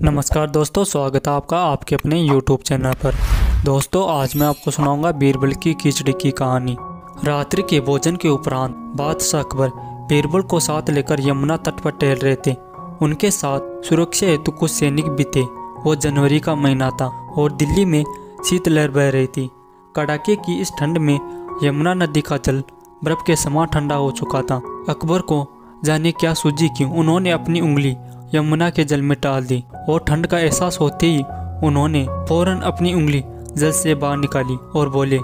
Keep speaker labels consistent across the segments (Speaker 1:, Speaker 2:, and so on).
Speaker 1: नमस्कार दोस्तों, स्वागत है आपका आपके अपने YouTube चैनल पर। दोस्तों, आज मैं आपको सुनाऊंगा बीरबल की खिचड़ी की कहानी। रात्रि के भोजन के उपरांत बादशाह अकबर बीरबल को साथ लेकर यमुना तट पर टहल रहे थे। उनके साथ सुरक्षा हेतु कुछ सैनिक भी थे। वो जनवरी का महीना था और दिल्ली में शीतलहर बह रही थी। कड़ाके की इस ठंड में यमुना नदी का जल बर्फ के समान ठंडा हो चुका था। अकबर को जाने क्या सूझी कि उन्होंने अपनी उंगली यमुना के जल में डाल दी और ठंड का एहसास होते ही उन्होंने फौरन अपनी उंगली जल से बाहर निकाली और बोले,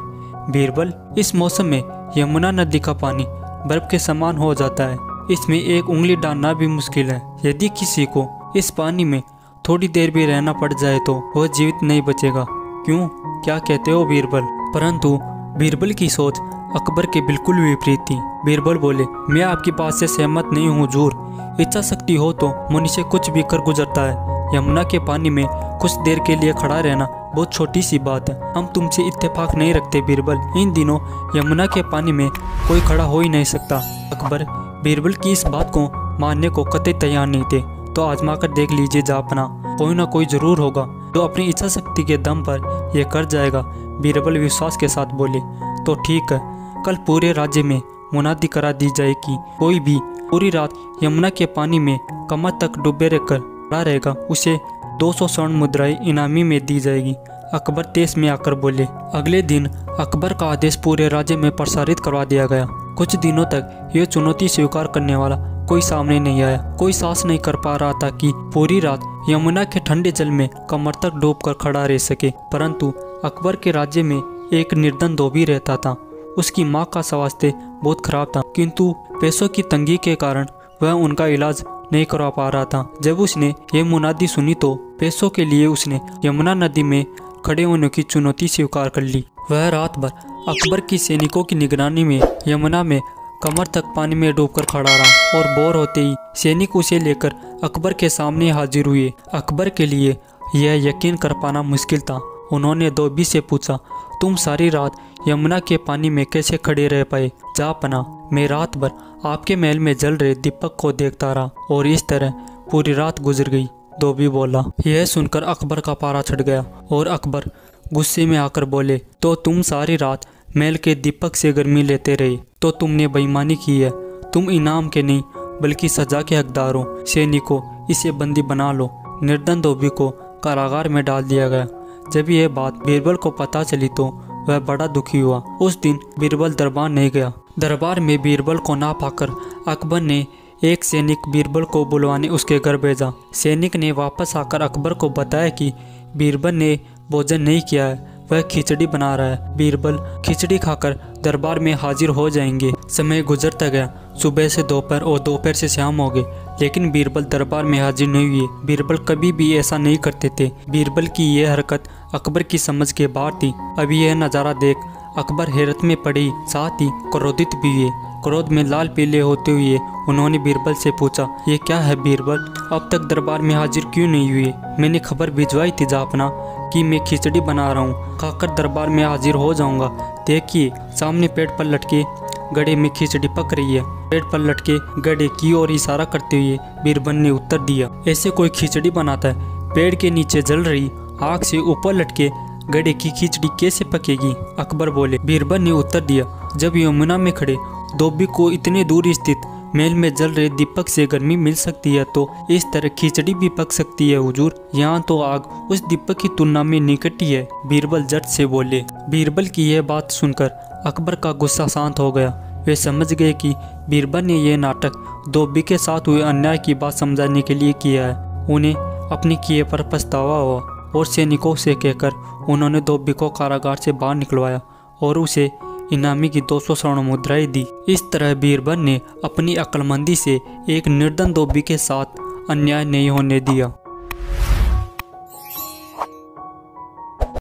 Speaker 1: बीरबल, इस मौसम में यमुना नदी का पानी बर्फ के समान हो जाता है। इसमें एक उंगली डालना भी मुश्किल है। यदि किसी को इस पानी में थोड़ी देर भी रहना पड़ जाए तो वह जीवित नहीं बचेगा। क्यों, क्या कहते हो बीरबल? परंतु बीरबल की सोच अकबर के बिल्कुल विपरीत थी। बीरबल बोले, मैं आपकी बात से सहमत नहीं हूँ हुजूर। इच्छा शक्ति हो तो मनुष्य कुछ भी कर गुजरता है। यमुना के पानी में कुछ देर के लिए खड़ा रहना बहुत छोटी सी बात है। हम तुमसे इत्तेफाक नहीं रखते बीरबल। इन दिनों यमुना के पानी में कोई खड़ा हो ही नहीं सकता। अकबर बीरबल की इस बात को मानने को कतई तैयार नहीं थे। तो आजमा कर देख लीजिए जापना, कोई ना कोई जरूर होगा जो अपनी इच्छा शक्ति के दम पर यह कर जाएगा। बीरबल विश्वास के साथ बोले, तो ठीक है, कल पूरे राज्य में मुनादी करा दी जाए कि कोई भी पूरी रात यमुना के पानी में कमर तक डूबे रहकर खड़ा रहेगा, उसे 200 स्वर्ण मुद्राएं इनामी में दी जाएगी। अकबर तेज में आकर बोले। अगले दिन अकबर का आदेश पूरे राज्य में प्रसारित करवा दिया गया। कुछ दिनों तक यह चुनौती स्वीकार करने वाला कोई सामने नहीं आया। कोई साहस नहीं कर पा रहा था कि पूरी रात यमुना के ठंडे जल में कमर तक डूबकर खड़ा रह सके। परंतु अकबर के राज्य में एक निर्धन धोबी रहता था। उसकी माँ का स्वास्थ्य बहुत खराब था, किंतु पैसों की तंगी के कारण वह उनका इलाज नहीं करवा पा रहा था। जब उसने ये मुनादी सुनी तो पैसों के लिए उसने यमुना नदी में खड़े होने की चुनौती स्वीकार कर ली। वह रात भर अकबर की सैनिकों की निगरानी में यमुना में कमर तक पानी में डूबकर खड़ा रहा और बोर होते ही सैनिक उसे लेकर अकबर के सामने हाजिर हुए। अकबर के लिए यह यकीन कर पाना मुश्किल था। उन्होंने धोबी से पूछा, तुम सारी रात यमुना के पानी में कैसे खड़े रह पाए? जापना, मैं रात भर आपके महल में जल रहे दीपक को देखता रहा और इस तरह पूरी रात गुजर गई। धोबी बोला। यह सुनकर अकबर का पारा चढ़ गया और अकबर गुस्से में आकर बोले, तो तुम सारी रात महल के दीपक से गर्मी लेते रहे तो तुमने बेईमानी की है। तुम इनाम के नहीं बल्कि सजा के हकदार हो। सैनिकों, इसे बंदी बना लो। निर्धन धोबी को कारागार में डाल दिया गया। जब यह बात बीरबल को पता चली तो वह बड़ा दुखी हुआ। उस दिन बीरबल दरबार नहीं गया। दरबार में बीरबल को ना पाकर अकबर ने एक सैनिक बीरबल को बुलवाने उसके घर भेजा। सैनिक ने वापस आकर अकबर को बताया कि बीरबल ने भोजन नहीं किया है, वह खिचड़ी बना रहा है। बीरबल खिचड़ी खाकर दरबार में हाजिर हो जाएंगे। समय गुजरता गया। सुबह से दोपहर और दोपहर से शाम हो गए, लेकिन बीरबल दरबार में हाजिर नहीं हुए। बीरबल कभी भी ऐसा नहीं करते थे। बीरबल की यह हरकत अकबर की समझ के बाहर थी। अभी यह नज़ारा देख अकबर हैरत में पड़ी, साथ ही क्रोधित भी हुए। क्रोध में लाल पीले होते हुए उन्होंने बीरबल से पूछा, ये क्या है बीरबल, अब तक दरबार में हाजिर क्यों नहीं हुए? मैंने खबर भिजवाई थी जापना कि मैं खिचड़ी बना रहा हूँ, खाकर दरबार में हाजिर हो जाऊंगा। देखिए, सामने पेड़ पर लटके गड़े में खिचड़ी पक रही है। पेड़ पर लटके गड़े की ओर इशारा करते हुए बीरबल ने उत्तर दिया, ऐसे कोई खिचड़ी बनाता है? पेड़ के नीचे जल रही आग से ऊपर लटके गड़े की खिचड़ी कैसे पकेगी? अकबर बोले। बीरबल ने उत्तर दिया, जब यमुना में खड़े धोबी को इतने दूर स्थित महल में जल रहे दीपक से गर्मी मिल सकती है तो इस तरह खिचड़ी भी पक सकती है हुजूर। यहाँ तो आग उस दीपक की तुलना में निकट ही है। बीरबल झट से बोले। बीरबल की यह बात सुनकर अकबर का गुस्सा शांत हो गया। वे समझ गए कि बीरबल ने यह नाटक धोबी के साथ हुए अन्याय की बात समझाने के लिए किया है। उन्हें अपने किए पर पछतावा हुआ और सैनिकों से कहकर उन्होंने धोबी को कारागार से बाहर निकलवाया और उसे इनामी की 200 स्वर्ण मुद्राएं दी। इस तरह बीरबल ने अपनी अक्लमंदी से एक निर्धन धोबी के साथ अन्याय नहीं होने दिया।